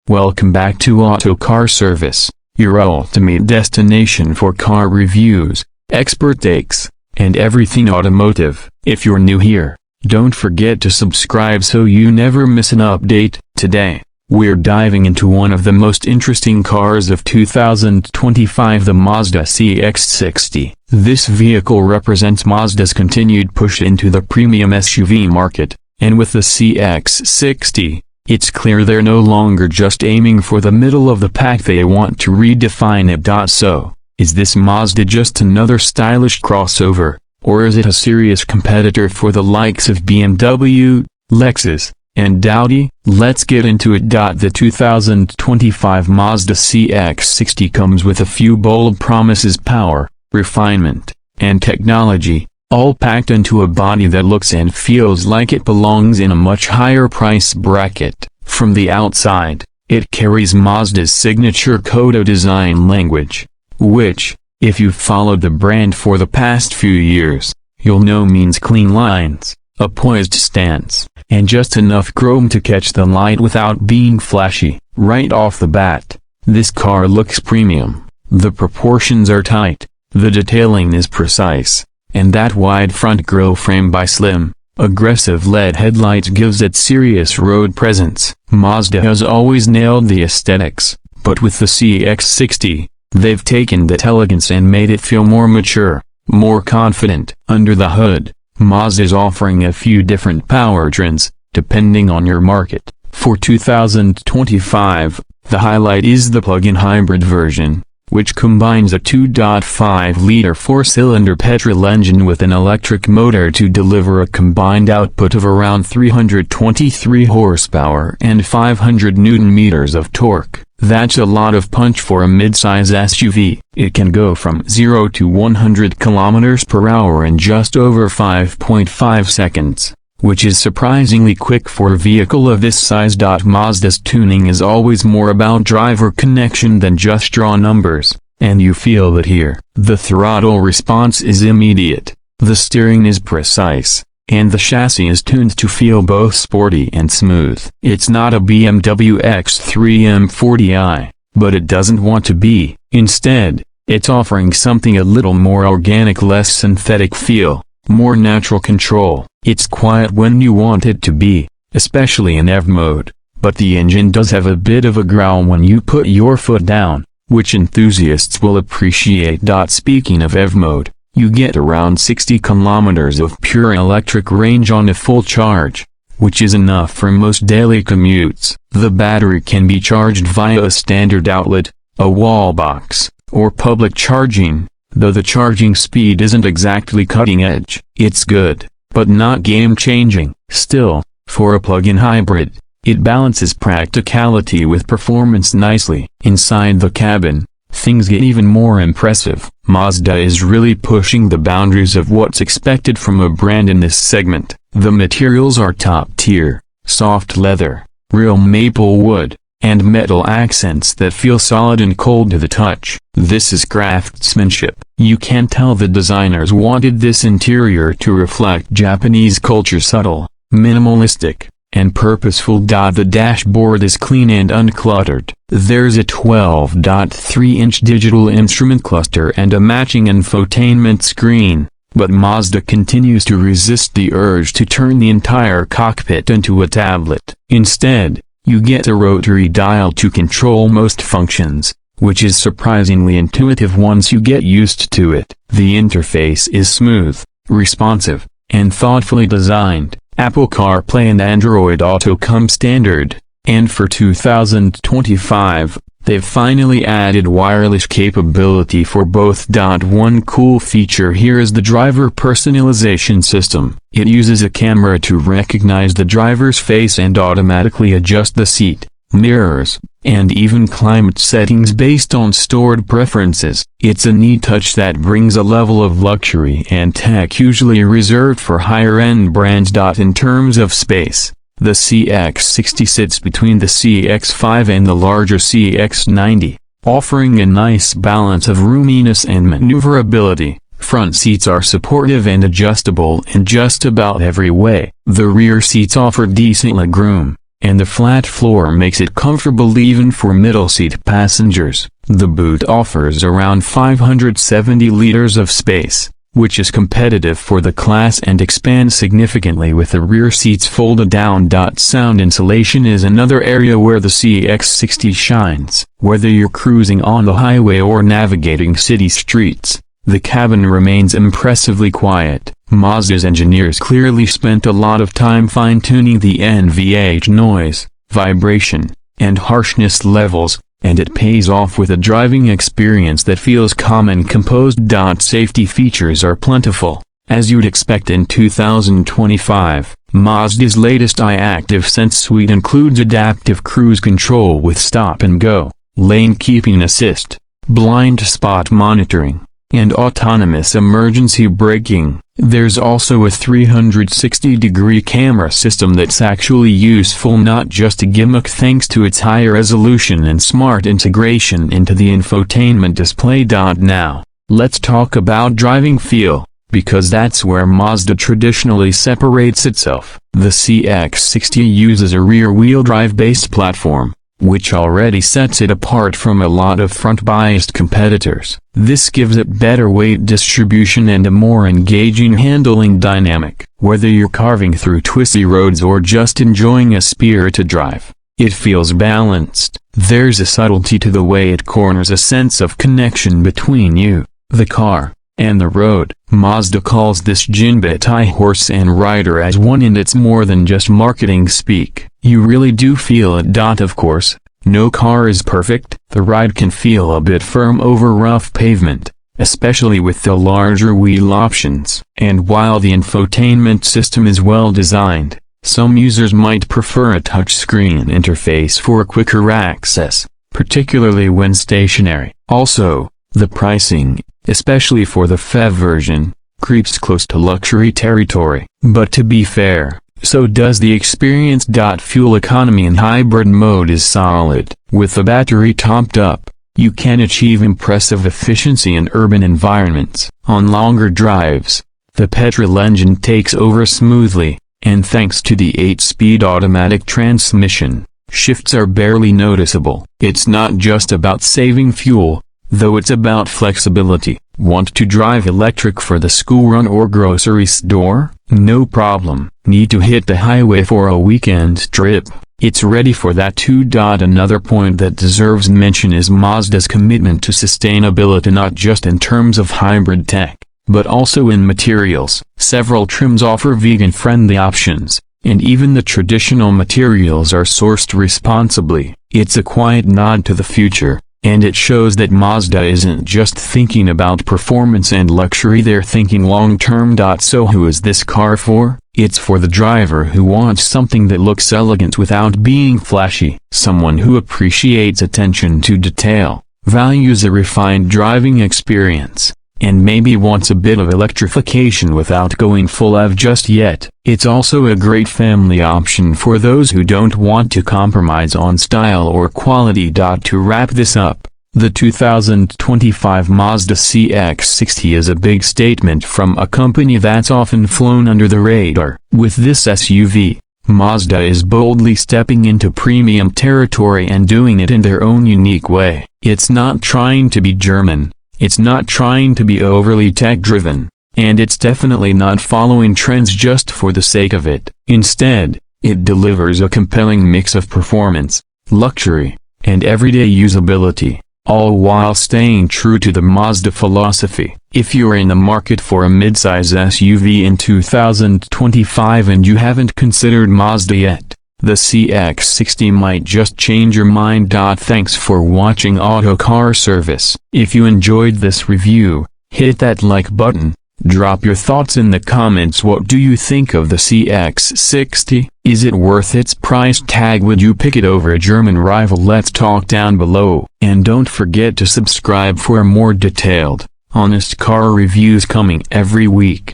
Welcome back to Auto Car Service, your ultimate destination for car reviews, expert takes, and everything automotive. If you're new here, don't forget to subscribe so you never miss an update. Today, we're diving into one of the most interesting cars of 2025, the Mazda CX-60. This vehicle represents Mazda's continued push into the premium SUV market, and with the CX-60, it's clear they're no longer just aiming for the middle of the pack, they want to redefine it. So, is this Mazda just another stylish crossover, or is it a serious competitor for the likes of BMW, Lexus, and Audi? Let's get into it. The 2025 Mazda CX-60 comes with a few bold promises: power, refinement, and technology, all packed into a body that looks and feels like it belongs in a much higher price bracket. From the outside, it carries Mazda's signature Kodo design language, which, if you've followed the brand for the past few years, you'll know means clean lines, a poised stance, and just enough chrome to catch the light without being flashy. Right off the bat, this car looks premium. The proportions are tight, the detailing is precise, and that wide front grille framed by slim, aggressive LED headlights gives it serious road presence. Mazda has always nailed the aesthetics, but with the CX-60, they've taken that elegance and made it feel more mature, more confident. Under the hood, Mazda's offering a few different powertrains, depending on your market. For 2025, the highlight is the plug-in hybrid version, which combines a 2.5-liter four-cylinder petrol engine with an electric motor to deliver a combined output of around 323 horsepower and 500 Nm of torque. That's a lot of punch for a mid-size SUV. It can go from 0 to 100 km/h in just over 5.5 seconds, which is surprisingly quick for a vehicle of this size. Mazda's tuning is always more about driver connection than just raw numbers, and you feel that here. The throttle response is immediate, the steering is precise, and the chassis is tuned to feel both sporty and smooth. It's not a BMW X3 M40i, but it doesn't want to be. Instead, it's offering something a little more organic, less synthetic feel, more natural control. It's quiet when you want it to be, especially in EV mode, but the engine does have a bit of a growl when you put your foot down, which enthusiasts will appreciate. Speaking of EV mode, you get around 60 kilometers of pure electric range on a full charge, which is enough for most daily commutes. The battery can be charged via a standard outlet, a wall box, or public charging, though the charging speed isn't exactly cutting edge. It's good, but not game-changing. Still, for a plug-in hybrid, it balances practicality with performance nicely. Inside the cabin, things get even more impressive. Mazda is really pushing the boundaries of what's expected from a brand in this segment. The materials are top-tier: soft leather, real maple wood, and metal accents that feel solid and cold to the touch. This is craftsmanship. You can tell the designers wanted this interior to reflect Japanese culture: subtle, minimalistic, and purposeful. The dashboard is clean and uncluttered. There's a 12.3-inch digital instrument cluster and a matching infotainment screen, but Mazda continues to resist the urge to turn the entire cockpit into a tablet. Instead, you get a rotary dial to control most functions, which is surprisingly intuitive once you get used to it. The interface is smooth, responsive, and thoughtfully designed. Apple CarPlay and Android Auto come standard, and for 2025, they've finally added wireless capability for both. One cool feature here is the driver personalization system. It uses a camera to recognize the driver's face and automatically adjust the seat, mirrors, and even climate settings based on stored preferences. It's a neat touch that brings a level of luxury and tech usually reserved for higher-end brands. In terms of space, the CX-60 sits between the CX-5 and the larger CX-90, offering a nice balance of roominess and maneuverability. Front seats are supportive and adjustable in just about every way. The rear seats offer decent legroom, and the flat floor makes it comfortable even for middle-seat passengers. The boot offers around 570 liters of space, which is competitive for the class and expands significantly with the rear seats folded down. Sound insulation is another area where the CX-60 shines. Whether you're cruising on the highway or navigating city streets, the cabin remains impressively quiet. Mazda's engineers clearly spent a lot of time fine-tuning the NVH noise, vibration, and harshness levels, and it pays off with a driving experience that feels calm and composed. Safety features are plentiful, as you'd expect in 2025. Mazda's latest iActive Sense suite includes adaptive cruise control with stop and go, lane keeping assist, blind spot monitoring, and autonomous emergency braking. There's also a 360-degree camera system that's actually useful, not just a gimmick thanks to its high resolution and smart integration into the infotainment display. Now, let's talk about driving feel, because that's where Mazda traditionally separates itself. The CX-60 uses a rear-wheel drive-based platform, which already sets it apart from a lot of front-biased competitors. This gives it better weight distribution and a more engaging handling dynamic. Whether you're carving through twisty roads or just enjoying a spirited drive, it feels balanced. There's a subtlety to the way it corners a sense of connection between you, the car, and the road. Mazda calls this Jinbei horse and rider as one, and it's more than just marketing speak. You really do feel it. Of course, no car is perfect. The ride can feel a bit firm over rough pavement, especially with the larger wheel options. And while the infotainment system is well designed, some users might prefer a touchscreen interface for quicker access, particularly when stationary. Also, the pricing, especially for the FEV version, creeps close to luxury territory. But to be fair, so does the experience. Fuel economy in hybrid mode is solid. With the battery topped up, you can achieve impressive efficiency in urban environments. On longer drives, the petrol engine takes over smoothly, and thanks to the 8-speed automatic transmission, shifts are barely noticeable. It's not just about saving fuel, though it's about flexibility. Want to drive electric for the school run or grocery store? No problem. Need to hit the highway for a weekend trip? It's ready for that too. Another point that deserves mention is Mazda's commitment to sustainability, not just in terms of hybrid tech, but also in materials. Several trims offer vegan-friendly options, and even the traditional materials are sourced responsibly. It's a quiet nod to the future, and it shows that Mazda isn't just thinking about performance and luxury, they're thinking long-term. So who is this car for? It's for the driver who wants something that looks elegant without being flashy. Someone who appreciates attention to detail, values a refined driving experience, and maybe wants a bit of electrification without going full EV just yet. It's also a great family option for those who don't want to compromise on style or quality. To wrap this up, the 2025 Mazda CX-60 is a big statement from a company that's often flown under the radar. With this SUV, Mazda is boldly stepping into premium territory and doing it in their own unique way. It's not trying to be German. It's not trying to be overly tech-driven, and it's definitely not following trends just for the sake of it. Instead, it delivers a compelling mix of performance, luxury, and everyday usability, all while staying true to the Mazda philosophy. If you're in the market for a midsize SUV in 2025 and you haven't considered Mazda yet, the CX-60 might just change your mind. Thanks for watching Auto Car Service. If you enjoyed this review, hit that like button. Drop your thoughts in the comments. What do you think of the CX-60? Is it worth its price tag? Would you pick it over a German rival? Let's talk down below. And don't forget to subscribe for more detailed, honest car reviews coming every week.